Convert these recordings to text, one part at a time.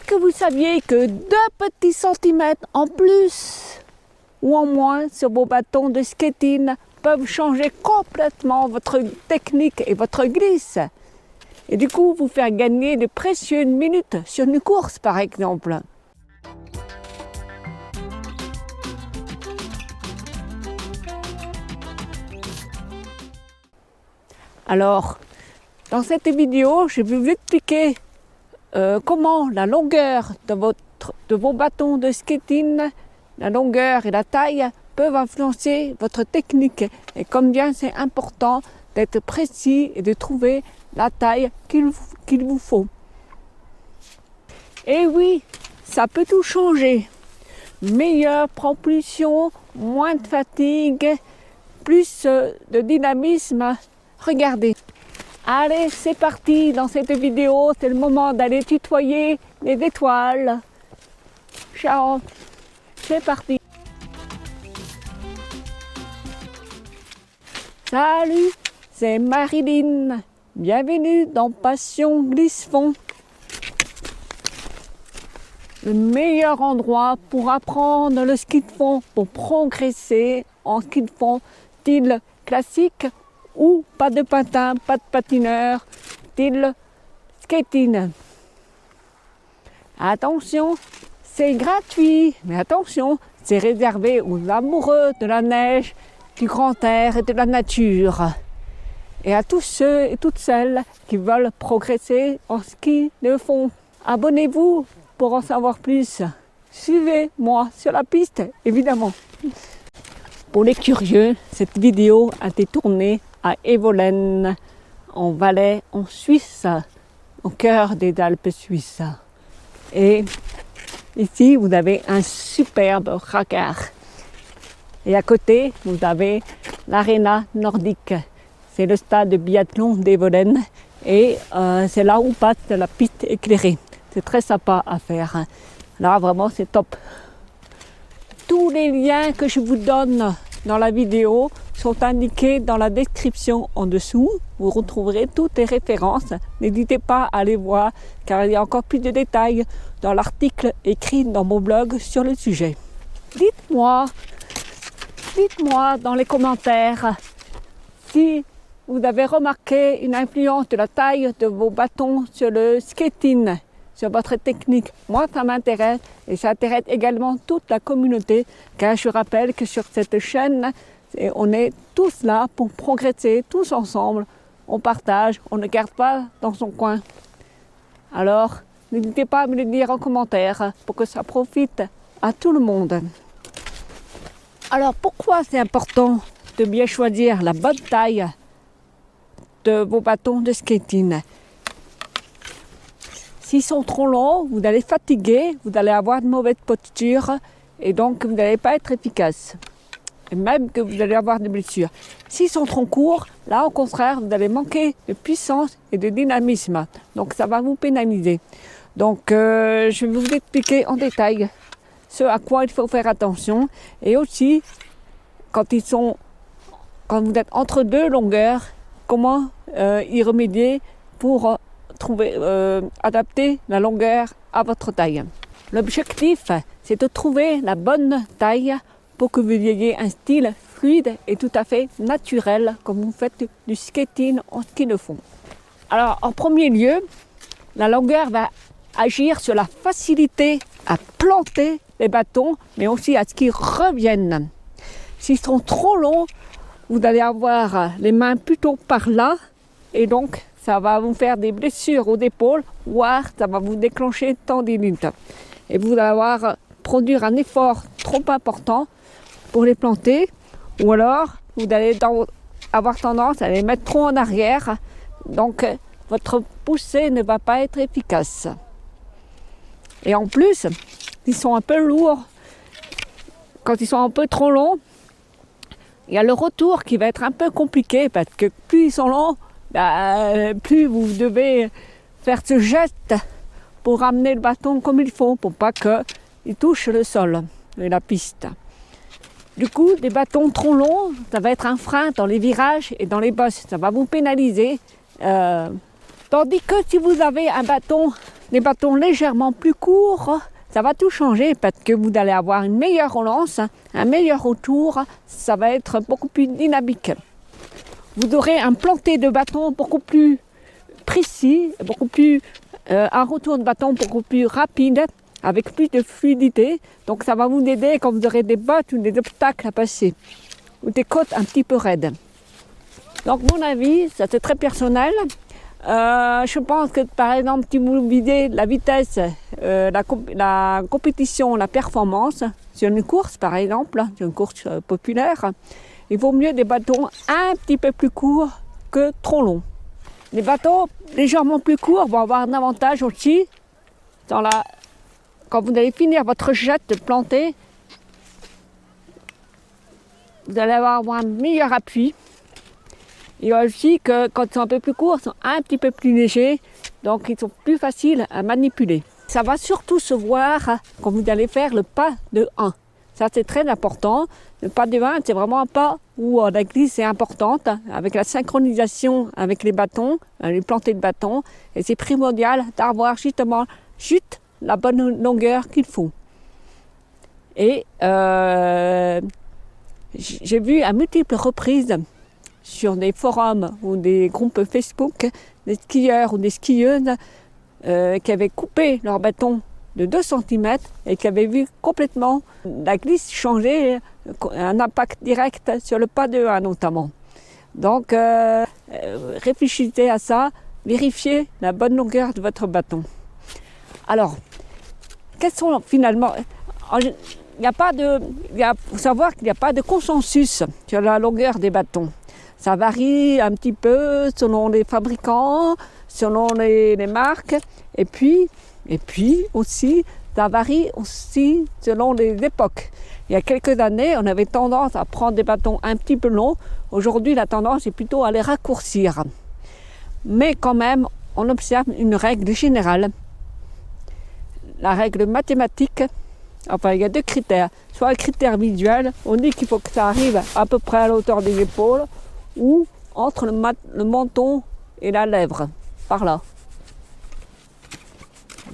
que vous saviez que 2 petits centimètres en plus ou en moins sur vos bâtons de skating peuvent changer complètement votre technique et votre glisse? Et du coup, vous faire gagner de précieuses minutes sur une course, par exemple. Alors, dans cette vidéo, je vais vous expliquer comment la longueur de vos bâtons de skating, la longueur et la taille peuvent influencer votre technique et combien c'est important d'être précis et de trouver la taille qu'il vous faut. Et oui, ça peut tout changer. Meilleure propulsion, moins de fatigue, plus de dynamisme. Regardez. Allez, c'est parti dans cette vidéo. C'est le moment d'aller tutoyer les étoiles. Ciao. C'est parti. Salut, c'est Marilyn. Bienvenue dans Passion Glisse-Fond. Le meilleur endroit pour apprendre le ski de fond, pour progresser en ski de fond, style classique ou pas de patin, pas de patineur, style skating. Attention, c'est gratuit, mais attention, c'est réservé aux amoureux de la neige, du grand air et de la nature. Et à tous ceux et toutes celles qui veulent progresser en ski de fond. Abonnez-vous pour en savoir plus. Suivez-moi sur la piste, évidemment. Pour les curieux, cette vidéo a été tournée à Evolène, en Valais, en Suisse, au cœur des Alpes suisses. Et ici, vous avez un superbe regard. Et à côté, vous avez l'aréna nordique. C'est le stade de biathlon d'Evolène et c'est là où passe la piste éclairée. C'est très sympa à faire. Là, vraiment, c'est top. Tous les liens que je vous donne dans la vidéo sont indiqués dans la description en dessous. Vous retrouverez toutes les références. N'hésitez pas à les voir car il y a encore plus de détails dans l'article écrit dans mon blog sur le sujet. Dites-moi dans les commentaires si vous avez remarqué une influence de la taille de vos bâtons sur le skating, sur votre technique. Moi, ça m'intéresse et ça intéresse également toute la communauté car je rappelle que sur cette chaîne, on est tous là pour progresser, tous ensemble. On partage, on ne garde pas dans son coin. Alors, n'hésitez pas à me le dire en commentaire pour que ça profite à tout le monde. Alors, pourquoi c'est important de bien choisir la bonne taille de vos bâtons de skating? S'ils sont trop longs, vous allez fatiguer, vous allez avoir de mauvaise posture et donc vous n'allez pas être efficace. Et même que vous allez avoir des blessures. S'ils sont trop courts, là au contraire, vous allez manquer de puissance et de dynamisme. Donc ça va vous pénaliser. Donc je vais vous expliquer en détail ce à quoi il faut faire attention. Et aussi, quand vous êtes entre deux longueurs, comment y remédier pour adapter la longueur à votre taille. L'objectif, c'est de trouver la bonne taille pour que vous ayez un style fluide et tout à fait naturel comme vous faites du skating en ski de fond. Alors, en premier lieu, la longueur va agir sur la facilité à planter les bâtons, mais aussi à ce qu'ils reviennent. S'ils sont trop longs, vous allez avoir les mains plutôt par là et donc ça va vous faire des blessures aux épaules, voire ça va vous déclencher une tendinite. Et vous allez produire un effort trop important pour les planter, ou alors vous allez avoir tendance à les mettre trop en arrière, donc votre poussée ne va pas être efficace. Et en plus, ils sont un peu lourds, quand ils sont un peu trop longs, il y a le retour qui va être un peu compliqué parce que plus ils sont longs, plus vous devez faire ce geste pour ramener le bâton comme il faut, pour pas qu'il touche le sol et la piste. Du coup, des bâtons trop longs, ça va être un frein dans les virages et dans les bosses. Ça va vous pénaliser. Tandis que si vous avez un bâton des bâtons légèrement plus courts, ça va tout changer parce que vous allez avoir une meilleure relance, un meilleur retour, ça va être beaucoup plus dynamique. Vous aurez un planté de bâton beaucoup plus précis, un retour de bâton beaucoup plus rapide, avec plus de fluidité. Donc ça va vous aider quand vous aurez des bottes ou des obstacles à passer, ou des côtes un petit peu raides. Donc mon avis, ça c'est très personnel. Je pense que par exemple, si vous videz la vitesse, la compétition, la performance, sur une course par exemple, sur une course populaire, il vaut mieux des bâtons un petit peu plus courts que trop longs. Les bâtons légèrement plus courts vont avoir un avantage aussi quand vous allez finir votre jet de planter, vous allez avoir un meilleur appui. Et aussi que quand ils sont un peu plus courts, ils sont un petit peu plus légers, donc ils sont plus faciles à manipuler. Ça va surtout se voir quand vous allez faire le pas de 1. Ça c'est très important. Le pas de 1, c'est vraiment un pas où la glisse est importante, avec la synchronisation avec les bâtons, les plantées de bâtons. Et c'est primordial d'avoir justement juste la bonne longueur qu'il faut. Et j'ai vu à multiples reprises sur des forums ou des groupes Facebook, des skieurs ou des skieuses qui avaient coupé leur bâton de 2 cm et qui avaient vu complètement la glisse changer, un impact direct sur le pas de 1 notamment. Donc réfléchissez à ça, vérifiez la bonne longueur de votre bâton. Alors, quels sont finalement... Il faut savoir qu'il n'y a pas de consensus sur la longueur des bâtons. Ça varie un petit peu selon les fabricants, selon les marques, et puis aussi, ça varie aussi selon les époques. Il y a quelques années, on avait tendance à prendre des bâtons un petit peu longs. Aujourd'hui, la tendance est plutôt à les raccourcir. Mais quand même, on observe une règle générale. La règle mathématique, enfin il y a 2 critères. Soit le critère visuel, on dit qu'il faut que ça arrive à peu près à la hauteur des épaules, ou entre le menton et la lèvre, par là.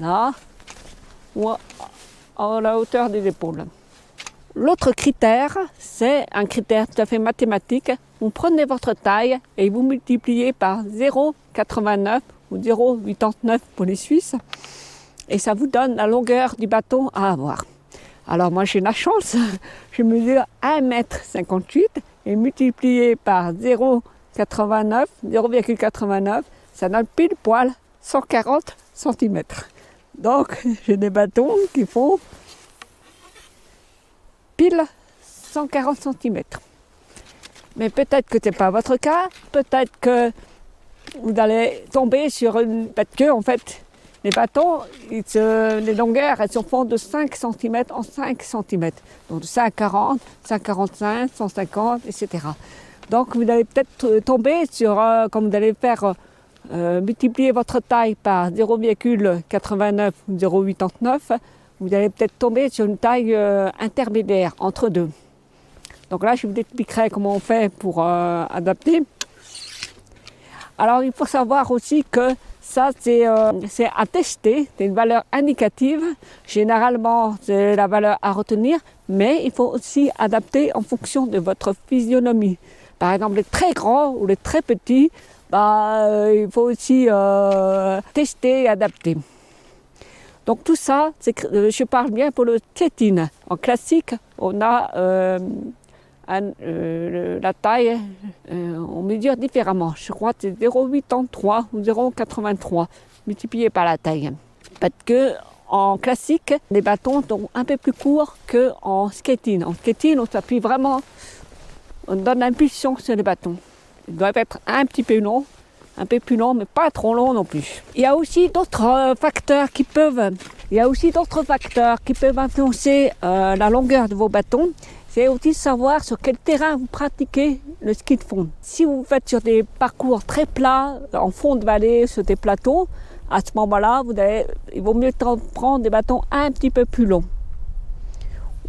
Là, ou à la hauteur des épaules. L'autre critère, c'est un critère tout à fait mathématique. Vous prenez votre taille et vous multipliez par 0,89 ou 0,89 pour les Suisses, et ça vous donne la longueur du bâton à avoir. Alors moi j'ai la chance, je mesure 1,58 m et multiplié par 0,89, ça donne pile poil 140 cm. Donc j'ai des bâtons qui font pile 140 cm. Mais peut-être que ce n'est pas votre cas, peut-être que vous allez tomber sur parce que en fait, les bâtons, les longueurs, elles se font de 5 cm en 5 cm. Donc de 5,40, 5,45, 150, etc. Donc vous allez peut-être tomber sur, quand vous allez faire multiplier votre taille par 0,89 ou 0,89, vous allez peut-être tomber sur une taille intermédiaire entre deux. Donc là, je vous expliquerai comment on fait pour adapter. Alors il faut savoir aussi que ça, c'est à tester, c'est une valeur indicative. Généralement, c'est la valeur à retenir, mais il faut aussi adapter en fonction de votre physionomie. Par exemple, les très grands ou les très petits, il faut aussi tester et adapter. Donc tout ça, je parle bien pour le skating. En classique, on a la taille, on mesure différemment. Je crois que c'est 0,83 ou 0,83 multiplié par la taille. Parce que en classique, les bâtons sont un peu plus courts qu'en skating. En skating, on s'appuie vraiment, on donne l'impulsion sur les bâtons. Ils doivent être un petit peu longs, un peu plus longs, mais pas trop longs non plus. Il y a aussi d'autres facteurs qui peuvent influencer la longueur de vos bâtons. C'est aussi savoir sur quel terrain vous pratiquez le ski de fond. Si vous faites sur des parcours très plats, en fond de vallée, sur des plateaux, à ce moment-là, il vaut mieux prendre des bâtons un petit peu plus longs.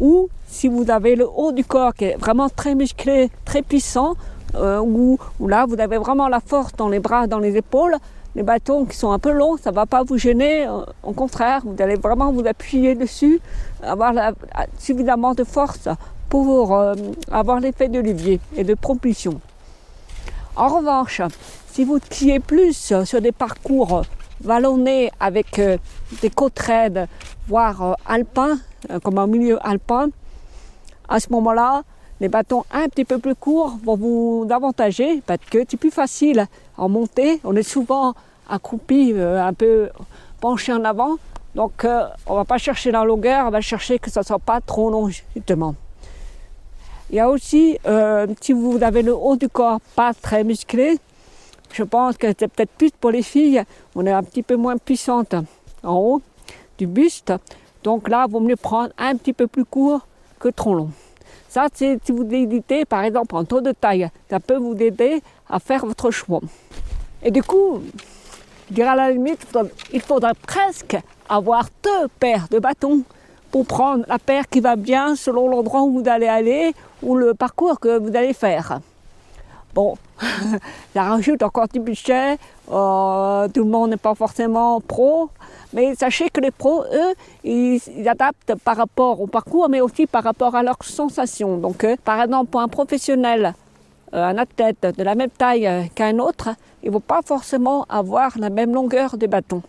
Ou si vous avez le haut du corps qui est vraiment très musclé, très puissant, où là vous avez vraiment la force dans les bras, dans les épaules, les bâtons qui sont un peu longs, ça ne va pas vous gêner. Au contraire, vous allez vraiment vous appuyer dessus, avoir suffisamment de force pour avoir l'effet de levier et de propulsion. En revanche, si vous skiez plus sur des parcours vallonnés avec des côtes raides, voire alpins, comme un milieu alpin, à ce moment-là, les bâtons un petit peu plus courts vont vous avantager parce que c'est plus facile en montée. On est souvent accroupi, un peu penché en avant. Donc on ne va pas chercher la longueur, on va chercher que ça ne soit pas trop long justement. Il y a aussi, si vous avez le haut du corps pas très musclé, je pense que c'est peut-être plus pour les filles, on est un petit peu moins puissante en haut du buste. Donc là, il vaut mieux prendre un petit peu plus court que trop long. Ça, c'est si vous hésitez, par exemple, en taux de taille, ça peut vous aider à faire votre choix. Et du coup, je dirais à la limite, il faudrait presque avoir 2 paires de bâtons pour prendre la paire qui va bien selon l'endroit où vous allez aller ou le parcours que vous allez faire. Bon, ça rajoute encore du budget, tout le monde n'est pas forcément pro, mais sachez que les pros, eux, ils adaptent par rapport au parcours, mais aussi par rapport à leurs sensations. Donc, par exemple, pour un professionnel, un athlète de la même taille qu'un autre, il ne va pas forcément avoir la même longueur de bâton.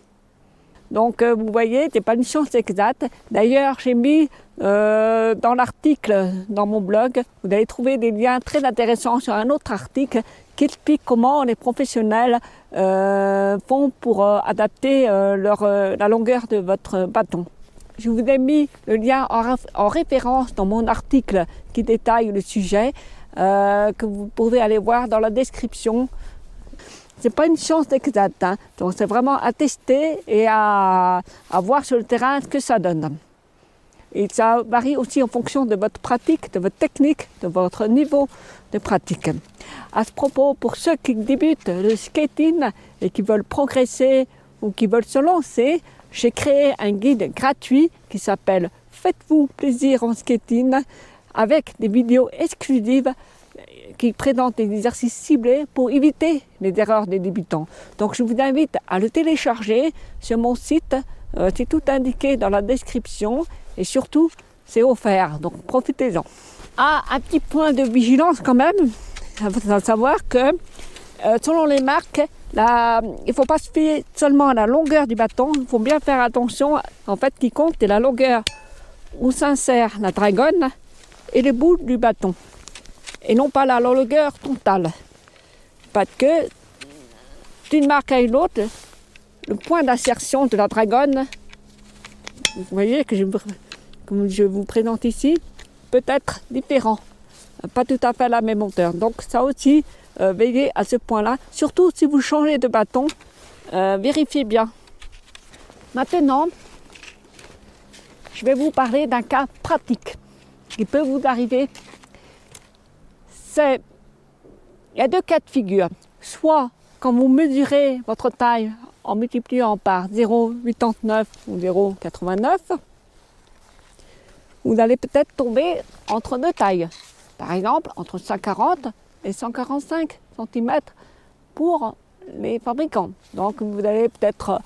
Donc, vous voyez, ce n'est pas une science exacte. D'ailleurs, j'ai mis dans l'article, dans mon blog, vous allez trouver des liens très intéressants sur un autre article qui explique comment les professionnels font pour adapter la longueur de votre bâton. Je vous ai mis le lien en référence dans mon article qui détaille le sujet, que vous pouvez aller voir dans la description. Ce n'est pas une science exacte, hein. Donc c'est vraiment à tester et à voir sur le terrain ce que ça donne. Et ça varie aussi en fonction de votre pratique, de votre technique, de votre niveau de pratique. À ce propos, pour ceux qui débutent le skating et qui veulent progresser ou qui veulent se lancer, j'ai créé un guide gratuit qui s'appelle « Faites-vous plaisir en skating » avec des vidéos exclusives qui présentent des exercices ciblés pour éviter les erreurs des débutants. Donc je vous invite à le télécharger sur mon site, c'est tout indiqué dans la description et surtout c'est offert, donc profitez-en. Ah, un petit point de vigilance quand même, il faut savoir que selon les marques, il ne faut pas se fier seulement à la longueur du bâton, il faut bien faire attention, en fait, qui compte c'est la longueur où s'insère la dragonne et le bout du bâton, et non pas la longueur totale. Parce que d'une marque à une autre, le point d'insertion de la dragonne, vous voyez comme je vous présente ici, peut être différent, pas tout à fait la même hauteur. Donc ça aussi, veillez à ce point-là. Surtout si vous changez de bâton, vérifiez bien. Maintenant, je vais vous parler d'un cas pratique qui peut vous arriver. Il y a 2 cas de figure. Soit quand vous mesurez votre taille en multipliant par 0,89 ou 0,89, vous allez peut-être tomber entre 2 tailles. Par exemple, entre 140 et 145 cm pour les fabricants. Donc vous allez peut-être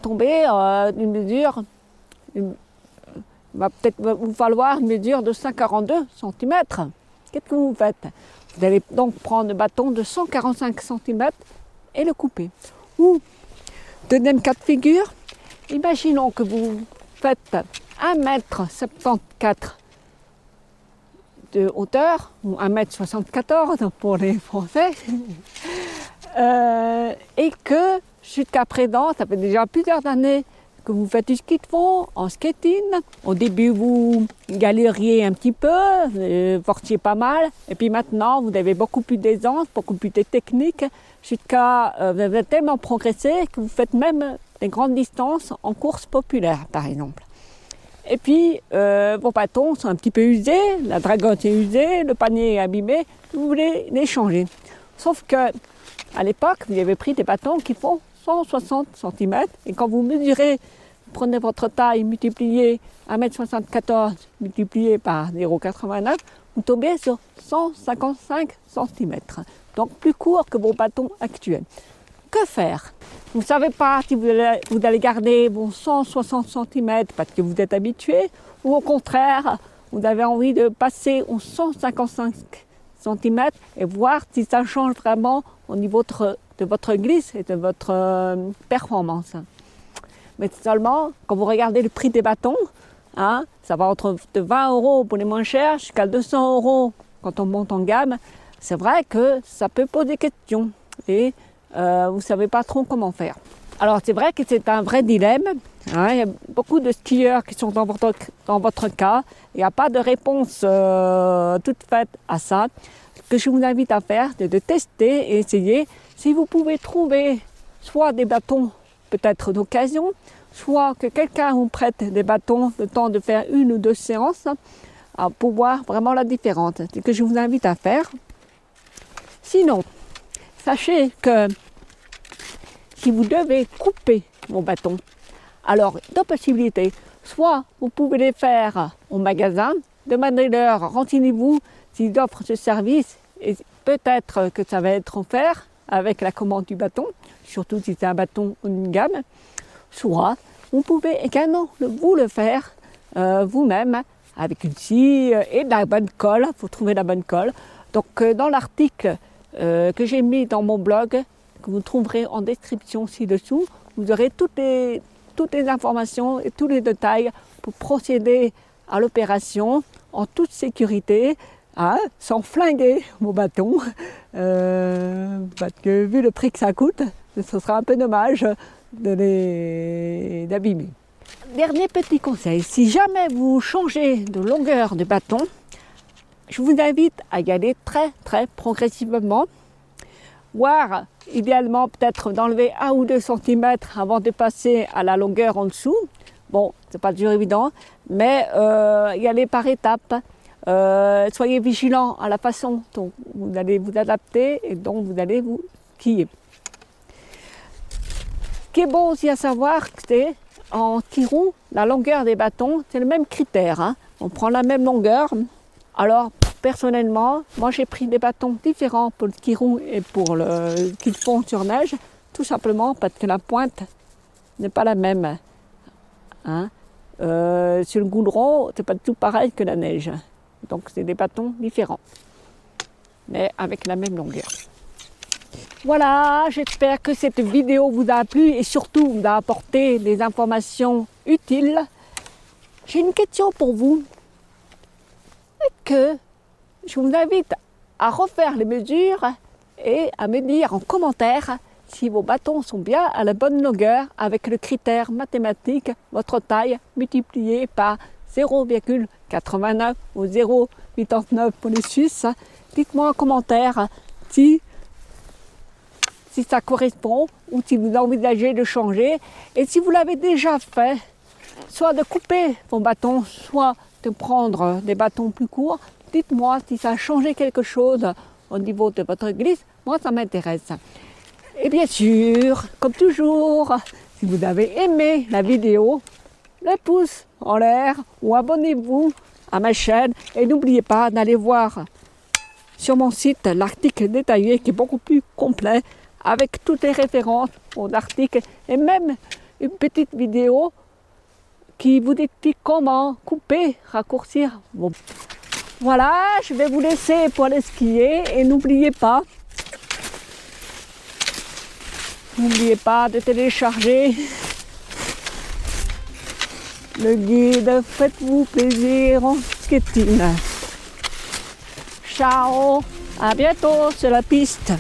tomber d'une mesure, il va peut-être vous falloir une mesure de 142 cm. Qu'est-ce que vous faites? Vous allez donc prendre un bâton de 145 cm et le couper. Ou, deuxième cas de figure, imaginons que vous faites 1,74 m de hauteur, ou 1,74 m pour les Français, et que jusqu'à présent, ça fait déjà plusieurs années que vous faites du ski de fond, en skating. Au début, vous galériez un petit peu, fortiez pas mal, et puis maintenant, vous avez beaucoup plus d'aisance, beaucoup plus de technique, jusqu'à vous avez tellement progressé que vous faites même des grandes distances en course populaire, par exemple. Et puis, vos bâtons sont un petit peu usés, la dragonne est usée, le panier est abîmé, vous voulez les changer. Sauf que, à l'époque, vous avez pris des bâtons qui font 160 cm, et quand vous mesurez, prenez votre taille, multipliez 1,74 m multiplié par 0,89, vous tombez sur 155 cm, donc plus court que vos bâtons actuels. que faire? Vous ne savez pas si vous allez garder vos 160 cm parce que vous êtes habitué, ou au contraire, vous avez envie de passer aux 155 cm et voir si ça change vraiment au niveau de votre glisse et de votre performance. Mais seulement, quand vous regardez le prix des bâtons, hein, ça va entre de 20 € pour les moins chers jusqu'à 200 € quand on monte en gamme. C'est vrai que ça peut poser questions et vous ne savez pas trop comment faire. Alors c'est vrai que c'est un vrai dilemme. Hein, il y a beaucoup de skieurs qui sont dans votre cas. Il n'y a pas de réponse toute faite à ça. Ce que je vous invite à faire, c'est de tester et essayer. Si vous pouvez trouver soit des bâtons peut-être d'occasion, soit que quelqu'un vous prête des bâtons le temps de faire 1 ou 2 séances pour voir vraiment la différence. C'est ce que je vous invite à faire. Sinon, sachez que si vous devez couper vos bâtons, alors deux possibilités. Soit vous pouvez les faire au magasin, demandez-leur, renseignez-vous s'ils offrent ce service et peut-être que ça va être offert avec la commande du bâton, surtout si c'est un bâton ou une gamme. Soit vous pouvez également vous le faire vous-même avec une scie et de la bonne colle. Il faut trouver la bonne colle. Donc dans l'article que j'ai mis dans mon blog, que vous trouverez en description ci-dessous, vous aurez toutes les informations et tous les détails pour procéder à l'opération en toute sécurité, hein, sans flinguer vos bâtons, parce que vu le prix que ça coûte, ce sera un peu dommage d'abîmer. Dernier petit conseil, si jamais vous changez de longueur de bâton, je vous invite à y aller très progressivement, voire idéalement peut-être d'enlever 1 ou 2 cm avant de passer à la longueur en dessous. Bon, c'est pas toujours évident, mais y aller par étapes. Soyez vigilants à la façon dont vous allez vous adapter et dont vous allez vous skier. Ce qui est bon aussi à savoir, c'est en ski roue, la longueur des bâtons, c'est le même critère. Hein. On prend la même longueur. Alors, personnellement, moi j'ai pris des bâtons différents pour le ski roue et pour le ski de fond sur neige, tout simplement parce que la pointe n'est pas la même. Hein. Sur le goudron, c'est pas du tout pareil que la neige. Donc c'est des bâtons différents, mais avec la même longueur. Voilà, j'espère que cette vidéo vous a plu et surtout vous a apporté des informations utiles. J'ai une question pour vous. Que je vous invite à refaire les mesures et à me dire en commentaire si vos bâtons sont bien à la bonne longueur avec le critère mathématique, votre taille multipliée par 0,89 ou 0,89 pour les Suisses. Dites-moi en commentaire si ça correspond ou si vous envisagez de changer. Et si vous l'avez déjà fait, soit de couper vos bâtons, soit de prendre des bâtons plus courts, dites-moi si ça a changé quelque chose au niveau de votre glisse. Moi, ça m'intéresse. Et bien sûr, comme toujours, si vous avez aimé la vidéo, le pouce en l'air ou abonnez-vous à ma chaîne. Et n'oubliez pas d'aller voir sur mon site l'article détaillé qui est beaucoup plus complet avec toutes les références aux articles et même une petite vidéo qui vous explique comment couper, raccourcir. Bon. Voilà, je vais vous laisser pour aller skier et n'oubliez pas de télécharger le guide Faites-vous plaisir en skating. Ciao, à bientôt sur la piste.